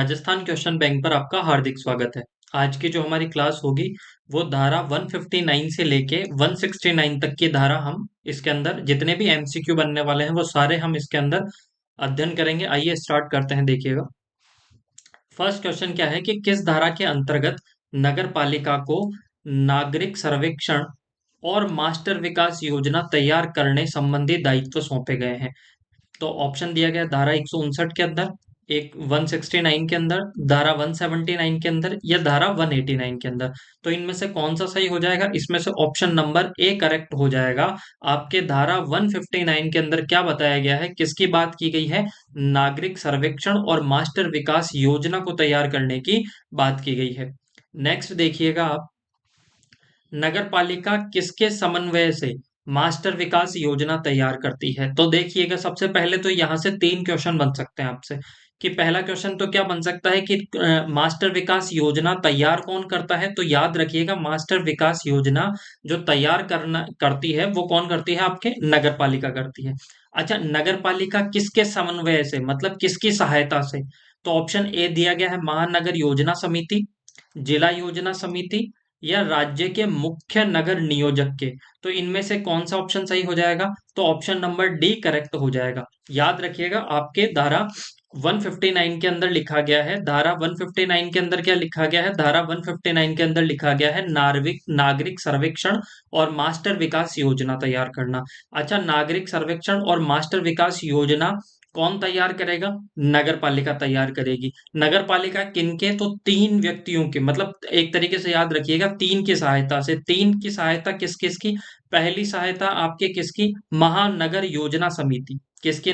Rajasthan question bank पर आपका हार्दिक स्वागत है। आज की जो हमारी क्लास होगी वो धारा 159 से लेके 169 तक की धारा हम इसके अंदर जितने भी एमसीक्यू बनने वाले हैं वो सारे हम इसके अंदर अध्ययन करेंगे। आइए स्टार्ट करते हैं। देखिएगा, फर्स्ट क्वेश्चन क्या है कि किस धारा के अंतर्गत नगर पालिका को नागरिक सर्वेक्षण और मास्टर विकास योजना तैयार करने संबंधी दायित्व सौंपे गए हैं। तो ऑप्शन दिया गया धारा 159 के अंदर, एक 169 के अंदर, धारा 179 के अंदर या धारा 189 के अंदर। तो इनमें से कौन सा सही हो जाएगा? इसमें से ऑप्शन नंबर ए करेक्ट हो जाएगा। आपके धारा 159 के अंदर क्या बताया गया है, किसकी बात की गई है? नागरिक सर्वेक्षण और मास्टर विकास योजना को तैयार करने की बात की गई है। नेक्स्ट देखिएगा आप, नगर पालिका किसके समन्वय से मास्टर विकास योजना तैयार करती है? तो देखिएगा, सबसे पहले तो यहां से तीन क्वेश्चन बन सकते हैं आपसे कि पहला क्वेश्चन तो क्या बन सकता है कि मास्टर विकास योजना तैयार कौन करता है? तो याद रखिएगा, मास्टर विकास योजना जो तैयार करना करती है वो कौन करती है? आपके नगर पालिका करती है। अच्छा, नगर पालिका किसके समन्वय से, मतलब किसकी सहायता से? तो ऑप्शन ए दिया गया है महानगर योजना समिति, जिला योजना समिति या राज्य के मुख्य नगर नियोजक के। तो इनमें से कौन सा ऑप्शन सही हो जाएगा? तो ऑप्शन नंबर डी करेक्ट हो जाएगा। याद रखिएगा, आपके धारा 159 के अंदर लिखा गया है, धारा 159 के अंदर क्या लिखा गया है? धारा 159 के अंदर लिखा गया है नागरिक नागरिक सर्वेक्षण और मास्टर विकास योजना तैयार करना। अच्छा, नागरिक सर्वेक्षण और मास्टर विकास योजना कौन तैयार करेगा? नगर पालिका तैयार करेगी। नगर पालिका किनके? तो तीन व्यक्तियों के, मतलब एक तरीके से याद रखिएगा, तीन की सहायता से। तीन की सहायता किस किसकी? पहली सहायता आपके किसकी? महानगर योजना समिति। किसके?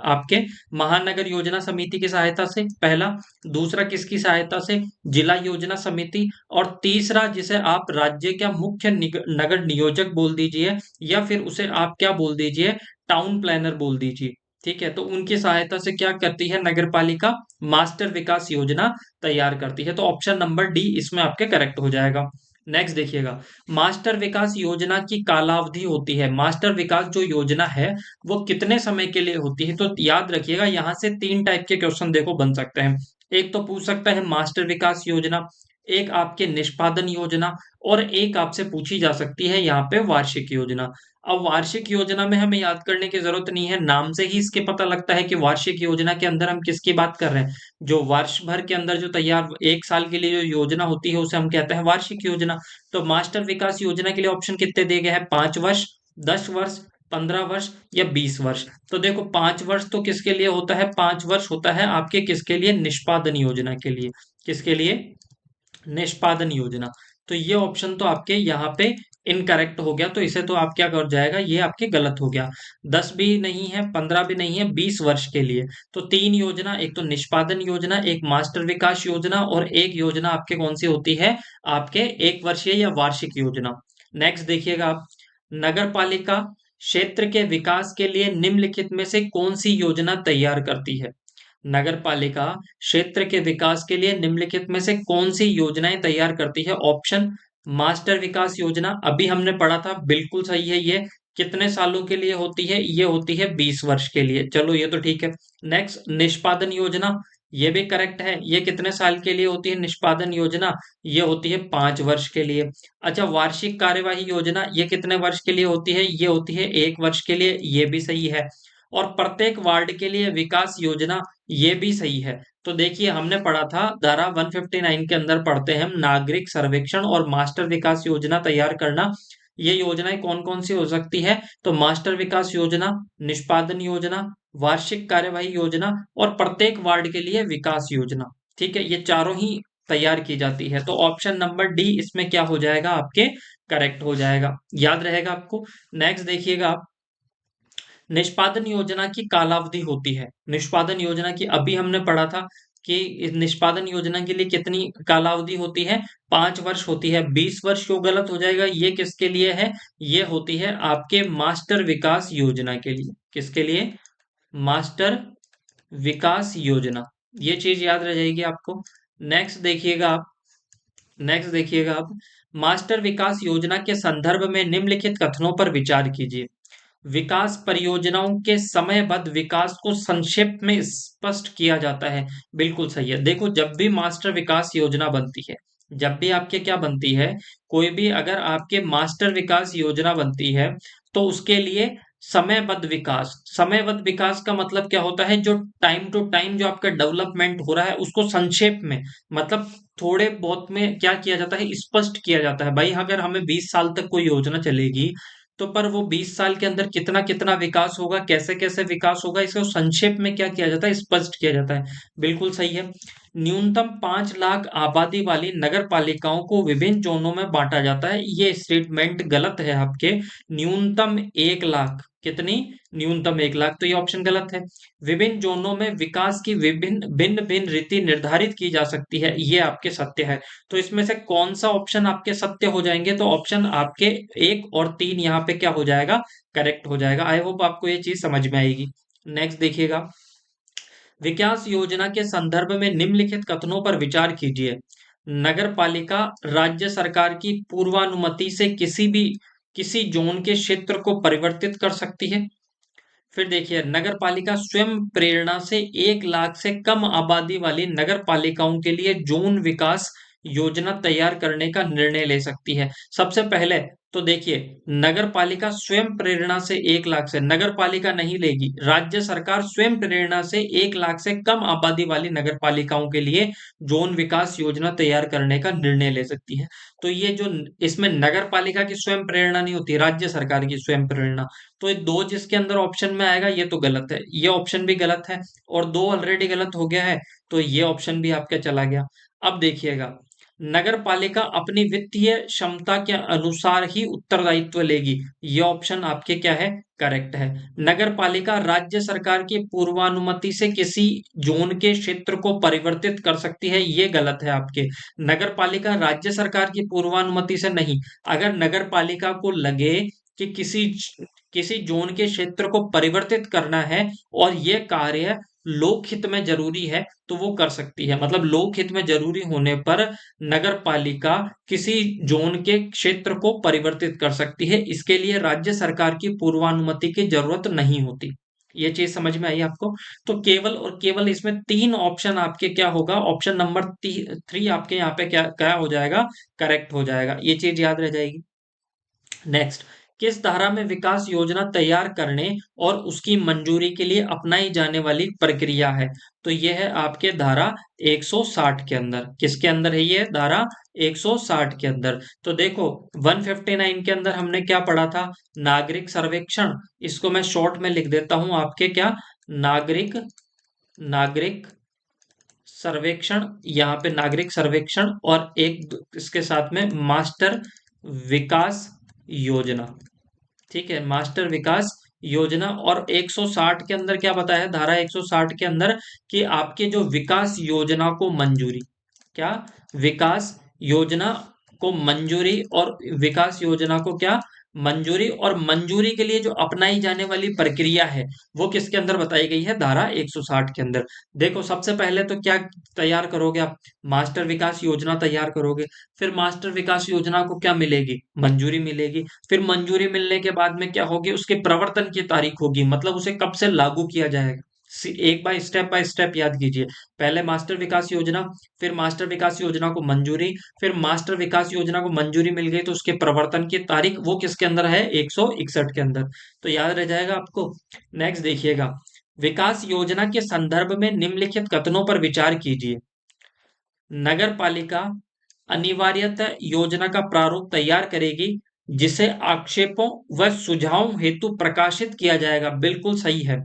आपके महानगर योजना समिति की सहायता से पहला। दूसरा किसकी सहायता से? जिला योजना समिति। और तीसरा जिसे आप राज्य का मुख्य नगर नियोजक बोल दीजिए या फिर उसे आप क्या बोल दीजिए? टाउन प्लानर बोल दीजिए। ठीक है, तो उनकी सहायता से क्या करती है नगर पालिका? मास्टर विकास योजना तैयार करती है। तो ऑप्शन नंबर डी इसमें आपके करेक्ट हो जाएगा। नेक्स्ट देखिएगा, मास्टर विकास योजना की कालावधि होती है। मास्टर विकास जो योजना है वो कितने समय के लिए होती है? तो याद रखिएगा, यहां से तीन टाइप के क्वेश्चन देखो बन सकते हैं। एक तो पूछ सकता है मास्टर विकास योजना, एक आपके निष्पादन योजना, और एक आपसे पूछी जा सकती है यहाँ पे वार्षिक योजना। अब वार्षिक योजना में हमें याद करने की जरूरत नहीं है, नाम से ही इसके पता लगता है कि वार्षिक योजना के अंदर हम किसकी बात कर रहे हैं। जो वर्ष भर के अंदर जो तैयार एक साल के लिए जो योजना होती है उसे हम कहते हैं वार्षिक योजना। तो मास्टर विकास योजना के लिए ऑप्शन कितने दिए गए हैं? 5 वर्ष, 10 वर्ष, 15 वर्ष या 20 वर्ष। तो देखो, 5 वर्ष तो किसके लिए होता है? 5 वर्ष होता है आपके किसके लिए? निष्पादन योजना के लिए। किसके लिए? निष्पादन योजना। तो ये ऑप्शन तो आपके यहाँ पे इनकरेक्ट हो गया, तो इसे तो आप क्या कर जाएगा, ये आपके गलत हो गया। 10 भी नहीं है, 15 भी नहीं है, 20 वर्ष के लिए। तो तीन योजना, एक तो निष्पादन योजना, एक मास्टर विकास योजना और एक योजना आपके कौन सी होती है? आपके 1 वर्षीय या वार्षिक योजना। नेक्स्ट देखिएगा आप, नगर पालिका क्षेत्र के विकास के लिए निम्नलिखित में से कौन सी योजना तैयार करती है? नगर पालिका क्षेत्र के विकास के लिए निम्नलिखित में से कौन सी योजनाएं तैयार करती है? ऑप्शन, मास्टर विकास योजना, अभी हमने पढ़ा था, बिल्कुल सही है ये। कितने सालों के लिए होती है? ये होती है 20 वर्ष के लिए। चलो ये तो ठीक है। नेक्स्ट, निष्पादन योजना, ये भी करेक्ट है। ये कितने साल के लिए होती है निष्पादन योजना? ये होती है 5 वर्ष के लिए। अच्छा, वार्षिक कार्यवाही योजना, ये कितने वर्ष के लिए होती है? ये होती है 1 वर्ष के लिए। ये भी सही है। और प्रत्येक वार्ड के लिए विकास योजना, ये भी सही है। तो देखिए, हमने पढ़ा था धारा 159 के अंदर पढ़ते हैं हम नागरिक सर्वेक्षण और मास्टर विकास योजना तैयार करना। ये योजनाएं कौन कौन सी हो सकती है? तो मास्टर विकास योजना, निष्पादन योजना, वार्षिक कार्यवाही योजना और प्रत्येक वार्ड के लिए विकास योजना। ठीक है, ये चारों ही तैयार की जाती है। तो ऑप्शन नंबर डी इसमें क्या हो जाएगा? आपके करेक्ट हो जाएगा। याद रहेगा आपको। नेक्स्ट देखिएगा आप, निष्पादन योजना की कालावधि होती है। निष्पादन योजना की अभी हमने पढ़ा था कि इस निष्पादन योजना के लिए कितनी कालावधि होती है? 5 वर्ष होती है। 20 वर्ष क्यों गलत हो जाएगा? ये किसके लिए है? ये होती है आपके मास्टर विकास योजना के लिए। किसके लिए? मास्टर विकास योजना। ये चीज याद रह जाएगी आपको। नेक्स्ट देखिएगा आप, नेक्स्ट देखिएगा आप, मास्टर विकास योजना के संदर्भ में निम्नलिखित कथनों पर विचार कीजिए। विकास परियोजनाओं के समयबद्ध विकास को संक्षेप में स्पष्ट किया जाता है। बिल्कुल सही है। देखो, जब भी मास्टर विकास योजना बनती है, जब भी आपके क्या बनती है, कोई भी अगर आपके मास्टर विकास योजना बनती है, तो उसके लिए समयबद्ध विकास का मतलब क्या होता है, जो टाइम टू टाइम जो आपका डेवलपमेंट हो रहा है उसको संक्षेप में, मतलब थोड़े बहुत में क्या किया जाता है, स्पष्ट किया जाता है। भाई अगर हमें 20 साल तक कोई योजना चलेगी, तो पर वो 20 साल के अंदर कितना कितना विकास होगा, कैसे कैसे विकास होगा, इसको संक्षेप में क्या किया जाता है, स्पष्ट किया जाता है। बिल्कुल सही है। न्यूनतम 5 लाख आबादी वाली नगर पालिकाओं को विभिन्न जोनों में बांटा जाता है। ये स्टेटमेंट गलत है आपके। न्यूनतम 1 लाख, कितनी, न्यूनतम 1 लाख, तो ये ऑप्शन गलत है। विभिन्न जोनों में विकास की विभिन्न भिन्न भिन्न रीति निर्धारित की जा सकती है, ये आपके सत्य है। तो इसमें से कौन सा ऑप्शन आपके सत्य हो जाएंगे, तो ऑप्शन आपके 1 और 3 यहाँ पे क्या हो जाएगा, करेक्ट हो जाएगा। आई होप आपको ये चीज समझ में आएगी। नेक्स्ट देखिएगा, विकास योजना के संदर्भ में निम्नलिखित कथनों पर विचार कीजिए। नगर पालिका राज्य सरकार की पूर्वानुमति से किसी जोन के क्षेत्र को परिवर्तित कर सकती है। फिर देखिए, नगर पालिका स्वयं प्रेरणा से 1 लाख से कम आबादी वाली नगर पालिकाओं के लिए जोन विकास योजना तैयार करने का निर्णय ले सकती है। सबसे पहले तो देखिए, नगर पालिका स्वयं प्रेरणा से 1 लाख से, नगर पालिका नहीं लेगी, राज्य सरकार स्वयं प्रेरणा से 1 लाख से कम आबादी वाली नगर पालिकाओं के लिए जोन विकास योजना तैयार करने का निर्णय ले सकती है। तो ये जो इसमें नगर पालिका की स्वयं प्रेरणा नहीं होती, राज्य सरकार की स्वयं प्रेरणा। तो ये दो जिसके अंदर ऑप्शन में आएगा, ये तो गलत है, ये ऑप्शन भी गलत है, और दो ऑलरेडी गलत हो गया है, तो ये ऑप्शन भी आपका चला गया। अब देखिएगा, नगर पालिका अपनी वित्तीय क्षमता के अनुसार ही उत्तरदायित्व लेगी, ये ऑप्शन आपके क्या है, करेक्ट है। नगर पालिका राज्य सरकार की पूर्वानुमति से किसी जोन के क्षेत्र को परिवर्तित कर सकती है, ये गलत है आपके। नगर पालिका राज्य सरकार की पूर्वानुमति से नहीं, अगर नगर पालिका को लगे कि किसी जोन के क्षेत्र को परिवर्तित करना है और ये कार्य लोकहित में जरूरी है, तो वो कर सकती है। मतलब लोकहित में जरूरी होने पर नगर पालिका किसी जोन के क्षेत्र को परिवर्तित कर सकती है, इसके लिए राज्य सरकार की पूर्वानुमति की जरूरत नहीं होती। ये चीज समझ में आई आपको। तो केवल और केवल इसमें 3 ऑप्शन आपके क्या होगा, ऑप्शन नंबर 3 आपके यहाँ पे क्या क्या हो जाएगा, करेक्ट हो जाएगा। ये चीज याद रह जाएगी। नेक्स्ट, किस धारा में विकास योजना तैयार करने और उसकी मंजूरी के लिए अपनाई जाने वाली प्रक्रिया है, तो यह है आपके धारा 160 के अंदर। किसके अंदर है ये धारा, 160 के अंदर। तो देखो, 159 के अंदर हमने क्या पढ़ा था, नागरिक सर्वेक्षण। इसको मैं शॉर्ट में लिख देता हूं आपके, क्या, नागरिक नागरिक सर्वेक्षण, यहाँ पे नागरिक सर्वेक्षण, और एक इसके साथ में मास्टर विकास योजना। ठीक है, मास्टर विकास योजना। और 160 के अंदर क्या बताया है, धारा 160 के अंदर, कि आपके जो विकास योजना को मंजूरी, क्या, विकास योजना को मंजूरी, और विकास योजना को क्या, मंजूरी, और मंजूरी के लिए जो अपनाई जाने वाली प्रक्रिया है, वो किसके अंदर बताई गई है, धारा 160 के अंदर। देखो, सबसे पहले तो क्या तैयार करोगे आप, मास्टर विकास योजना तैयार करोगे। फिर मास्टर विकास योजना को क्या मिलेगी, मंजूरी मिलेगी। फिर मंजूरी मिलने के बाद में क्या होगी, उसके प्रवर्तन की तारीख होगी, मतलब उसे कब से लागू किया जाएगा। एक बाय स्टेप याद कीजिए। पहले मास्टर विकास योजना, फिर मास्टर विकास योजना को मंजूरी, फिर मास्टर विकास योजना को मंजूरी मिल गई तो उसके प्रवर्तन की तारीख, वो किसके अंदर है, 161 के अंदर। तो याद रह जाएगा आपको। नेक्स्ट देखिएगा, विकास योजना के संदर्भ में निम्नलिखित कथनों पर विचार कीजिए। नगर पालिका अनिवार्यतः योजना का प्रारूप तैयार करेगी, जिसे आक्षेपों व सुझावों हेतु प्रकाशित किया जाएगा। बिल्कुल सही है।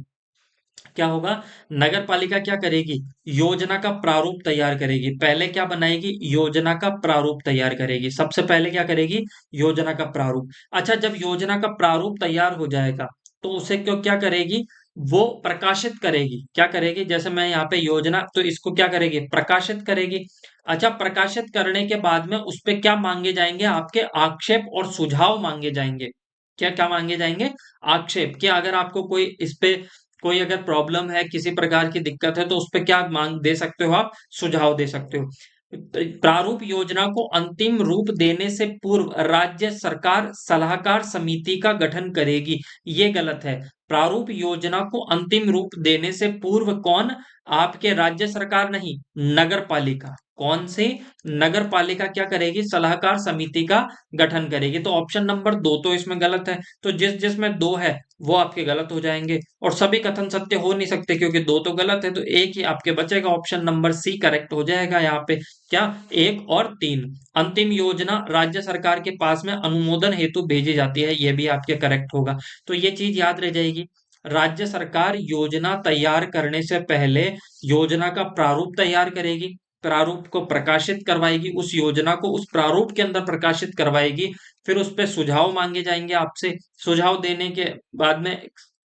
क्या होगा, नगर पालिका क्या करेगी, योजना का प्रारूप तैयार करेगी। पहले क्या बनाएगी, योजना का प्रारूप तैयार करेगी। सबसे पहले क्या करेगी, योजना का प्रारूप। अच्छा, जब योजना का प्रारूप तैयार हो जाएगा, तो उसे क्यों क्या करेगी, वो प्रकाशित करेगी। क्या करेगी, जैसे मैं यहाँ पे योजना, तो इसको क्या करेगी, प्रकाशित करेगी। अच्छा, प्रकाशित करने के बाद में उस पे क्या मांगे जाएंगे, आपके आक्षेप और सुझाव मांगे जाएंगे। क्या क्या मांगे जाएंगे, आक्षेप, कि अगर आपको कोई इस पे कोई अगर प्रॉब्लम है, किसी प्रकार की दिक्कत है, तो उस पे क्या मांग दे सकते हो आप, सुझाव दे सकते हो। प्रारूप योजना को अंतिम रूप देने से पूर्व राज्य सरकार सलाहकार समिति का गठन करेगी। ये गलत है। प्रारूप योजना को अंतिम रूप देने से पूर्व कौन? आपके राज्य सरकार नहीं, नगर पालिका। कौन से? नगर पालिका क्या करेगी? सलाहकार समिति का गठन करेगी। तो ऑप्शन नंबर 2 तो इसमें गलत है। तो जिसमें 2 है वो आपके गलत हो जाएंगे, और सभी कथन सत्य हो नहीं सकते क्योंकि 2 तो गलत है, तो एक ही आपके बचेगा। ऑप्शन नंबर सी करेक्ट हो जाएगा यहाँ पे। क्या? 1 और 3। अंतिम योजना राज्य सरकार के पास में अनुमोदन हेतु भेजी जाती है, ये भी आपके करेक्ट होगा। तो ये चीज याद रह जाएगी। राज्य सरकार योजना तैयार करने से पहले योजना का प्रारूप तैयार करेगी, प्रारूप को प्रकाशित करवाएगी, उस योजना को उस प्रारूप के अंदर प्रकाशित करवाएगी, फिर उस पर सुझाव मांगे जाएंगे आपसे। सुझाव देने के बाद में,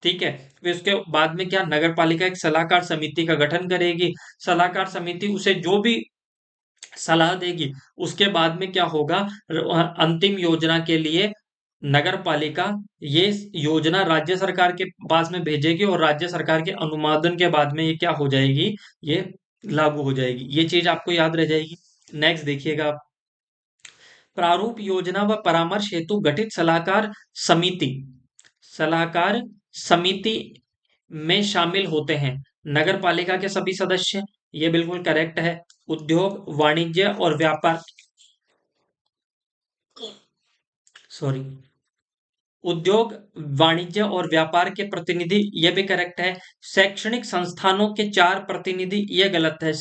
ठीक है, फिर उसके बाद में क्या, नगर पालिका एक सलाहकार समिति का गठन करेगी। सलाहकार समिति उसे जो भी सलाह देगी, उसके बाद में क्या होगा, अंतिम योजना के लिए नगर पालिका ये योजना राज्य सरकार के पास में भेजेगी, और राज्य सरकार के अनुमोदन के बाद में ये क्या हो जाएगी, ये लागू हो जाएगी। ये चीज आपको याद रह जाएगी। नेक्स्ट देखिएगा आप। प्रारूप योजना व परामर्श हेतु गठित समिति सलाहकार समिति में शामिल होते हैं नगर पालिका के सभी सदस्य। ये बिल्कुल करेक्ट है। उद्योग, वाणिज्य और व्यापार, सॉरी, उद्योग, वाणिज्य और व्यापार के प्रतिनिधि, ये भी करेक्ट है। शैक्षणिक संस्थानों के 4 प्रतिनिधि, ये गलत है।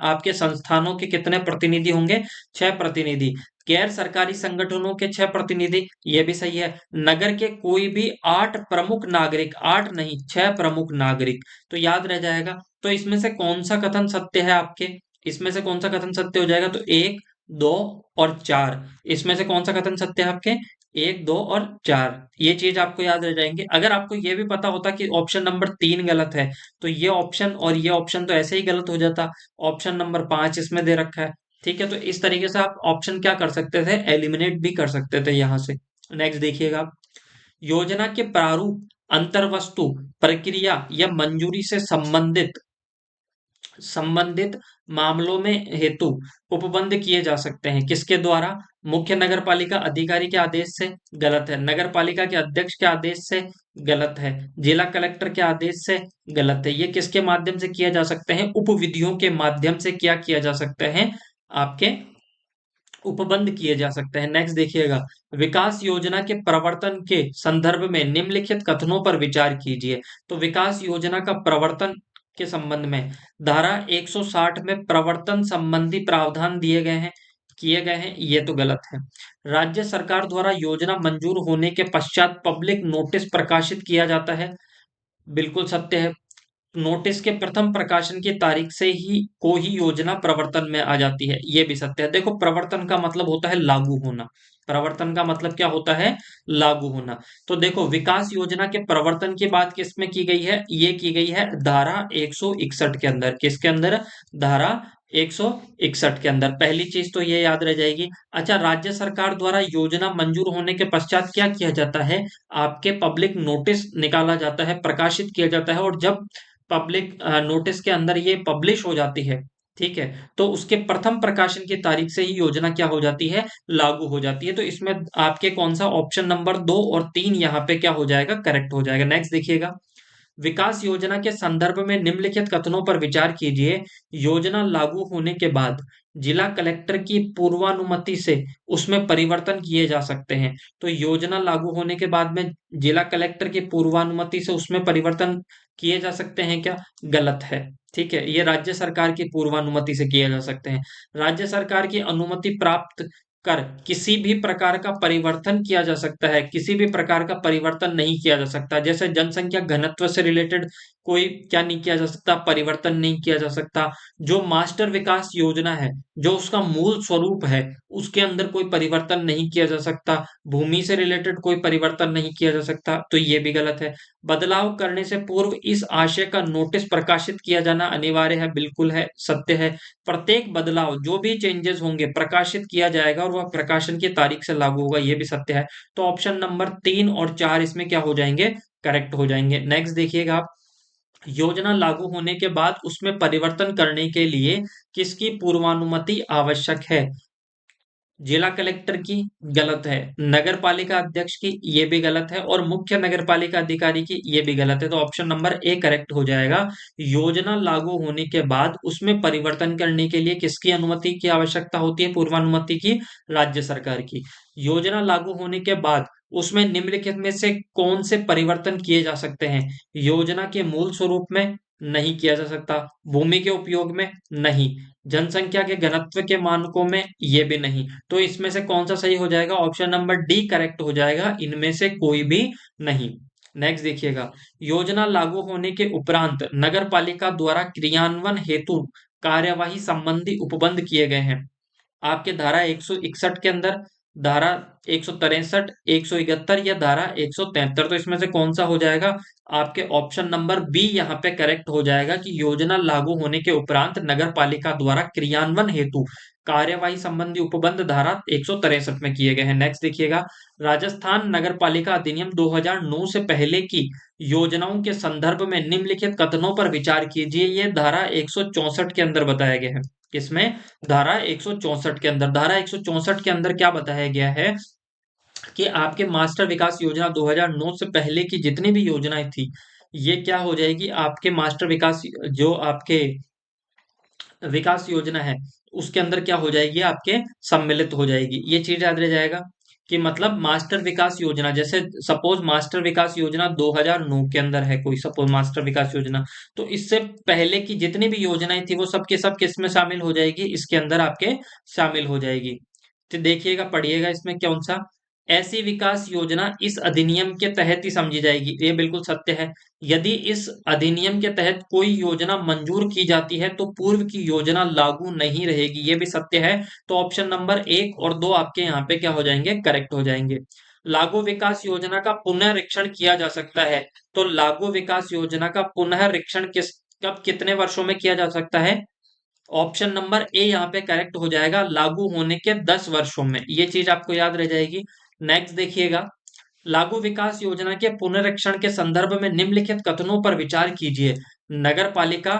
आपके संस्थानों के कितने प्रतिनिधि होंगे? 6 प्रतिनिधि। गैर सरकारी संगठनों के 6 प्रतिनिधि, ये भी सही है। नगर के कोई भी 8 प्रमुख नागरिक, 8 नहीं 6 प्रमुख नागरिक, तो याद रह जाएगा। तो इसमें से कौन सा कथन सत्य है आपके? इसमें से कौन सा कथन सत्य हो जाएगा? तो 1, 2 और 4, इसमें से कौन सा कथन सत्य है आपके? 1, 2 और 4, ये चीज आपको याद रह जाएंगे। अगर आपको ये भी पता होता कि ऑप्शन नंबर 3 गलत है, तो ये ऑप्शन और ये ऑप्शन तो ऐसे ही गलत हो जाता। ऑप्शन नंबर 5 इसमें दे रखा है, ठीक है। तो इस तरीके से आप ऑप्शन क्या कर सकते थे, एलिमिनेट भी कर सकते थे यहां से। नेक्स्ट देखिएगा आप। योजना के प्रारूप, अंतर्वस्तु, प्रक्रिया या मंजूरी से संबंधित संबंधित मामलों में हेतु उपबंध किए जा सकते हैं। किसके द्वारा? मुख्य नगरपालिका अधिकारी के आदेश से, गलत है। नगर पालिका के अध्यक्ष के आदेश से, गलत है। जिला कलेक्टर के आदेश से, गलत है। ये किसके माध्यम से किया जा सकते हैं? उपविधियों के माध्यम से क्या किया जा सकते हैं? आपके उपबंध किए जा सकते हैं। नेक्स्ट देखिएगा। विकास योजना के प्रवर्तन के संदर्भ में निम्नलिखित कथनों पर विचार कीजिए। तो विकास योजना का प्रवर्तन के संबंध में धारा 160 में प्रवर्तन संबंधी प्रावधान दिए गए हैं, किए गए हैं, ये तो गलत है। राज्य सरकार द्वारा योजना मंजूर होने के पश्चात पब्लिक नोटिस प्रकाशित किया जाता है, बिल्कुल सत्य है। नोटिस के प्रथम प्रकाशन की तारीख से ही योजना प्रवर्तन में आ जाती है, ये भी सत्य है। देखो, प्रवर्तन का मतलब होता है लागू होना। प्रवर्तन का मतलब क्या होता है? लागू होना। तो देखो, विकास योजना के प्रवर्तन की बात किसमें की गई है? ये की गई है धारा 161 के अंदर। किसके अंदर? धारा 161 के अंदर। पहली चीज तो ये याद रह जाएगी। अच्छा, राज्य सरकार द्वारा योजना मंजूर होने के पश्चात क्या किया जाता है? आपके पब्लिक नोटिस निकाला जाता है, प्रकाशित किया जाता है, और जब पब्लिक नोटिस के अंदर ये पब्लिश हो जाती है, ठीक है, तो उसके प्रथम प्रकाशन की तारीख से ही योजना क्या हो जाती है? लागू हो जाती है। तो इसमें आपके कौन सा ऑप्शन नंबर 2 और 3 यहाँ पे क्या हो जाएगा? करेक्ट हो जाएगा। नेक्स्ट देखिएगा। विकास योजना के संदर्भ में निम्नलिखित कथनों पर विचार कीजिए। योजना लागू होने के बाद जिला कलेक्टर की पूर्वानुमति से उसमें परिवर्तन किए जा सकते हैं। तो योजना लागू होने के बाद में जिला कलेक्टर की पूर्वानुमति से उसमें परिवर्तन किए जा सकते हैं क्या? गलत है, ठीक है। ये राज्य सरकार की पूर्वानुमति से किए जा सकते हैं। राज्य सरकार की अनुमति प्राप्त कर किसी भी प्रकार का परिवर्तन किया जा सकता है, किसी भी प्रकार का परिवर्तन नहीं किया जा सकता। जैसे जनसंख्या घनत्व से रिलेटेड कोई क्या नहीं किया जा सकता? परिवर्तन नहीं किया जा सकता। जो मास्टर विकास योजना है, जो उसका मूल स्वरूप है, उसके अंदर कोई परिवर्तन नहीं किया जा सकता। भूमि से रिलेटेड कोई परिवर्तन नहीं किया जा सकता, तो ये भी गलत है। बदलाव करने से पूर्व इस आशय का नोटिस प्रकाशित किया जाना अनिवार्य है, बिल्कुल है, सत्य है। प्रत्येक बदलाव, जो भी चेंजेस होंगे, प्रकाशित किया जाएगा और वह प्रकाशन की तारीख से लागू होगा, ये भी सत्य है। तो ऑप्शन नंबर 3 और 4 इसमें क्या हो जाएंगे? करेक्ट हो जाएंगे। नेक्स्ट देखिएगा आप। योजना लागू होने के बाद उसमें परिवर्तन करने के लिए किसकी पूर्वानुमति आवश्यक है? जिला कलेक्टर की, गलत है। नगर पालिका अध्यक्ष की, ये भी गलत है। और मुख्य नगर पालिका अधिकारी की, ये भी गलत है। तो ऑप्शन नंबर ए करेक्ट हो जाएगा। योजना लागू होने के बाद उसमें परिवर्तन करने के लिए किसकी अनुमति की आवश्यकता होती है? पूर्वानुमति की, राज्य सरकार की। योजना लागू होने के बाद उसमें निम्नलिखित में से कौन से परिवर्तन किए जा सकते हैं? योजना के मूल स्वरूप में नहीं किया जा सकता, भूमि के उपयोग में नहीं, जनसंख्या के घनत्व के मानकों में ये भी नहीं। तो इसमें से कौन सा सही हो जाएगा? ऑप्शन नंबर डी करेक्ट हो जाएगा, इनमें से कोई भी नहीं। नेक्स्ट देखिएगा, योजना लागू होने के उपरांत नगर पालिका द्वारा क्रियान्वयन हेतु कार्यवाही संबंधी उपबंध किए गए हैं। आपके धारा 161 के अंदर, धारा 163, 171 या धारा 173। तो इसमें से कौन सा हो जाएगा? आपके ऑप्शन नंबर बी यहाँ पे करेक्ट हो जाएगा कि योजना लागू होने के उपरांत नगर पालिका द्वारा क्रियान्वयन हेतु कार्यवाही संबंधी उपबंध धारा 163 में किए गए हैं। नेक्स्ट देखिएगा, राजस्थान नगर पालिका अधिनियम 2009 से पहले की योजनाओं के संदर्भ में निम्नलिखित कथनों पर विचार कीजिए। ये धारा 164 के अंदर बताया गया है। किसमें? धारा 164 के अंदर। धारा 164 के अंदर क्या बताया गया है कि आपके मास्टर विकास योजना 2009 से पहले की जितनी भी योजनाएं थी, ये क्या हो जाएगी? आपके मास्टर विकास, जो आपके विकास योजना है, उसके अंदर क्या हो जाएगी? आपके सम्मिलित हो जाएगी। ये चीज याद रह जाएगा कि मतलब मास्टर विकास योजना, जैसे सपोज मास्टर विकास योजना 2009 के अंदर है कोई, सपोज मास्टर विकास योजना, तो इससे पहले की जितनी भी योजनाएं थी वो सब के सब किस में शामिल हो जाएगी? इसके अंदर आपके शामिल हो जाएगी। तो देखिएगा, पढ़िएगा इसमें कौन सा, ऐसी विकास योजना इस अधिनियम के तहत ही समझी जाएगी। ये बिल्कुल सत्य है। यदि इस अधिनियम के तहत कोई योजना मंजूर की जाती है तो पूर्व की योजना लागू नहीं रहेगी, ये भी सत्य है। तो ऑप्शन नंबर 1 और 2 आपके यहाँ पे क्या हो जाएंगे? करेक्ट हो जाएंगे। लागू विकास योजना का पुनरीक्षण किया जा सकता है। तो लागू विकास योजना का पुनरीक्षण किस, कब, कितने वर्षों में किया जा सकता है? ऑप्शन नंबर ए यहाँ पे करेक्ट हो जाएगा, लागू होने के 10 वर्षों में। ये चीज आपको याद रह जाएगी। नेक्स्ट देखिएगा, लागू विकास योजना के पुनरीक्षण के संदर्भ में निम्नलिखित कथनों पर विचार कीजिए। नगर पालिका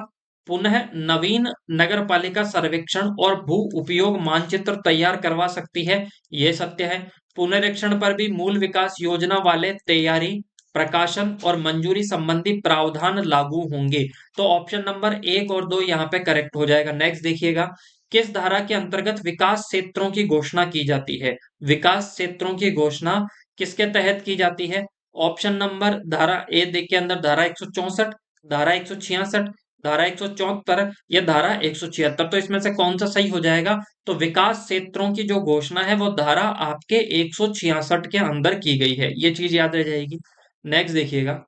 पुनः नवीन नगर पालिका सर्वेक्षण और भू उपयोग मानचित्र तैयार करवा सकती है, यह सत्य है। पुनरीक्षण पर भी मूल विकास योजना वाले तैयारी, प्रकाशन और मंजूरी संबंधी प्रावधान लागू होंगे। तो ऑप्शन नंबर 1 और 2 यहाँ पे करेक्ट हो जाएगा। नेक्स्ट देखिएगा, किस धारा के अंतर्गत विकास क्षेत्रों की घोषणा की जाती है? विकास क्षेत्रों की घोषणा किसके तहत की जाती है? ऑप्शन नंबर धारा ए के अंदर धारा 164, धारा 166, धारा 174 या धारा 176। तो इसमें से कौन सा सही हो जाएगा? तो विकास क्षेत्रों की जो घोषणा है वो धारा आपके 166 के अंदर की गई है, ये चीज याद रह जाएगी। नेक्स्ट देखिएगा,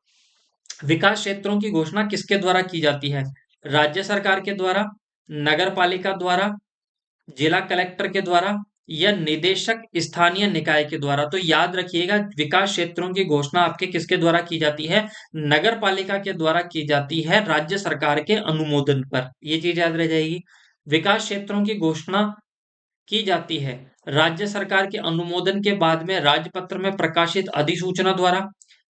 विकास क्षेत्रों की घोषणा किसके द्वारा की जाती है? राज्य सरकार के द्वारा, नगर पालिका द्वारा, जिला कलेक्टर के द्वारा या निदेशक स्थानीय निकाय के द्वारा। तो याद रखिएगा, विकास क्षेत्रों की घोषणा आपके किसके द्वारा की जाती है? नगर पालिका के द्वारा की जाती है, राज्य सरकार के अनुमोदन पर। ये चीज याद रह जाएगी। विकास क्षेत्रों की घोषणा की जाती है राज्य सरकार के अनुमोदन के बाद में राजपत्र में प्रकाशित अधिसूचना द्वारा,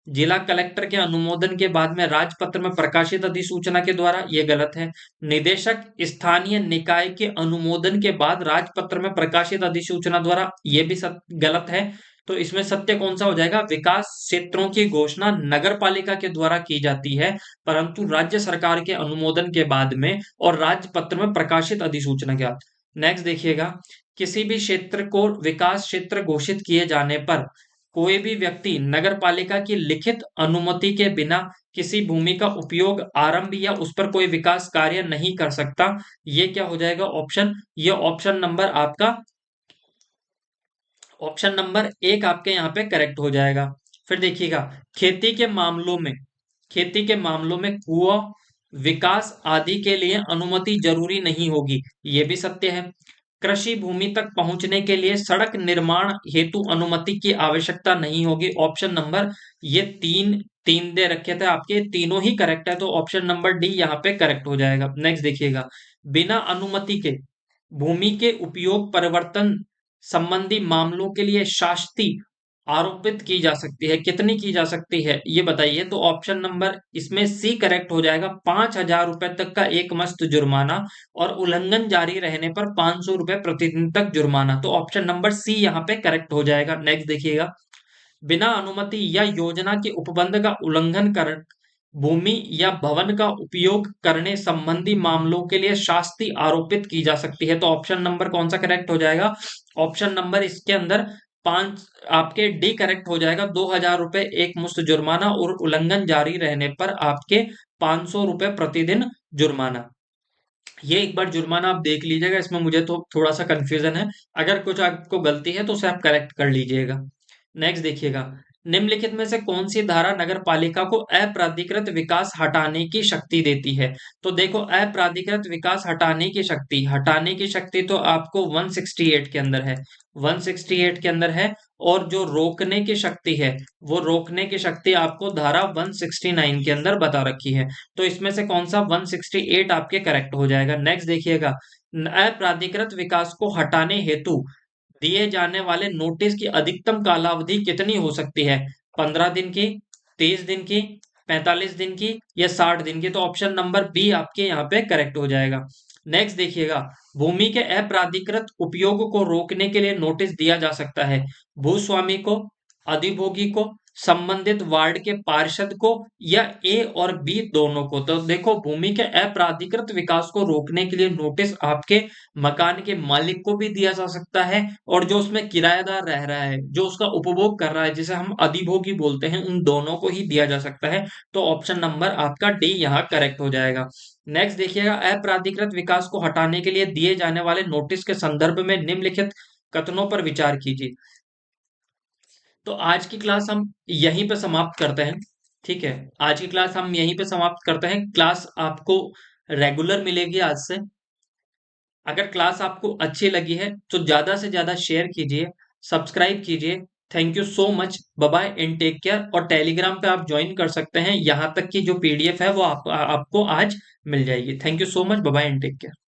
जिला कलेक्टर के अनुमोदन के बाद में राजपत्र में प्रकाशित अधिसूचना के द्वारा, ये गलत है। निदेशक स्थानीय निकाय के अनुमोदन के बाद राजपत्र में प्रकाशित अधिसूचना द्वारा, ये भी गलत है। तो इसमें सत्य कौन सा हो जाएगा? विकास क्षेत्रों की घोषणा नगर पालिका के द्वारा की जाती है, परंतु राज्य सरकार के अनुमोदन के बाद में और राजपत्र में प्रकाशित अधिसूचना के बाद। नेक्स्ट देखिएगा, किसी भी क्षेत्र को विकास क्षेत्र घोषित किए जाने पर कोई भी व्यक्ति नगर पालिका की लिखित अनुमति के बिना किसी भूमि का उपयोग, आरंभ या उस पर कोई विकास कार्य नहीं कर सकता। ये क्या हो जाएगा ऑप्शन? ये ऑप्शन नंबर आपका, ऑप्शन नंबर 1 आपके यहाँ पे करेक्ट हो जाएगा। फिर देखिएगा, खेती के मामलों में, खेती के मामलों में कुआं, विकास आदि के लिए अनुमति जरूरी नहीं होगी, ये भी सत्य है। कृषि भूमि तक पहुंचने के लिए सड़क निर्माण हेतु अनुमति की आवश्यकता नहीं होगी। ऑप्शन नंबर, ये तीन तीन दे रखे थे आपके, तीनों ही करेक्ट है, तो ऑप्शन नंबर डी यहाँ पे करेक्ट हो जाएगा। नेक्स्ट देखिएगा, बिना अनुमति के भूमि के उपयोग परिवर्तन संबंधी मामलों के लिए शास्ति आरोपित की जा सकती है, कितनी की जा सकती है ये बताइए। तो ऑप्शन नंबर इसमें सी करेक्ट हो जाएगा, 5,000 रुपए तक का एक मस्त जुर्माना, और उल्लंघन जारी रहने पर 500 रुपए प्रतिदिन तक जुर्माना। तो ऑप्शन नंबर सी यहाँ पे करेक्ट हो जाएगा। नेक्स्ट देखिएगा, बिना अनुमति या योजना के उपबंध का उल्लंघन कर भूमि या भवन का उपयोग करने संबंधी मामलों के लिए शास्ति आरोपित की जा सकती है। तो ऑप्शन नंबर कौन सा करेक्ट हो जाएगा? ऑप्शन नंबर इसके अंदर पांच, आपके डी करेक्ट हो जाएगा। 2,000 रुपए एक मुश्त जुर्माना और उल्लंघन जारी रहने पर आपके 500 रुपए प्रतिदिन जुर्माना। ये एक बार जुर्माना आप देख लीजिएगा, इसमें मुझे तो थोड़ा सा कंफ्यूजन है। अगर कुछ आपको गलती है तो उसे आप करेक्ट कर लीजिएगा। नेक्स्ट देखिएगा, निम्नलिखित में से कौन सी धारा नगर पालिका को अप्राधिकृत विकास हटाने की शक्ति देती है? तो देखो, अप्राधिकृत विकास हटाने की शक्ति तो आपको 168 के अंदर है, 168 के अंदर है। और जो रोकने की शक्ति है, वो रोकने की शक्ति आपको धारा 169 के अंदर बता रखी है। तो इसमें से कौन सा 168 आपके करेक्ट हो जाएगा। नेक्स्ट देखिएगा, अप्राधिकृत विकास को हटाने हेतु दिए जाने वाले नोटिस की अधिकतम कालावधि कितनी हो सकती है? 15 दिन की, 30 दिन की, 45 दिन की, या 60 दिन की? तो ऑप्शन नंबर बी आपके यहाँ पे करेक्ट हो जाएगा। नेक्स्ट देखिएगा, भूमि के अप्राधिकृत उपयोग को रोकने के लिए नोटिस दिया जा सकता है भूस्वामी को, अधिभोगी को, संबंधित वार्ड के पार्षद को, या ए और बी दोनों को। तो देखो, भूमि के अप्राधिकृत विकास को रोकने के लिए नोटिस आपके मकान के मालिक को भी दिया जा सकता है, और जो उसमें किराएदार रह रहा है, जो उसका उपभोग कर रहा है, जिसे हम अधिभोगी बोलते हैं, उन दोनों को ही दिया जा सकता है। तो ऑप्शन नंबर आपका डी यहाँ करेक्ट हो जाएगा। नेक्स्ट देखिएगा, अप्राधिकृत विकास को हटाने के लिए दिए जाने वाले नोटिस के संदर्भ में निम्नलिखित कथनों पर विचार कीजिए। तो आज की क्लास हम यहीं पे समाप्त करते हैं। ठीक है, आज की क्लास हम यहीं पे समाप्त करते हैं। क्लास आपको रेगुलर मिलेगी आज से। अगर क्लास आपको अच्छी लगी है तो ज्यादा से ज्यादा शेयर कीजिए, सब्सक्राइब कीजिए। Thank you so much, bye bye and take care. और टेलीग्राम पे आप ज्वाइन कर सकते हैं, यहाँ तक की जो पीडीएफ है वो आपको आज मिल जाएगी। Thank you so much, bye bye and take care.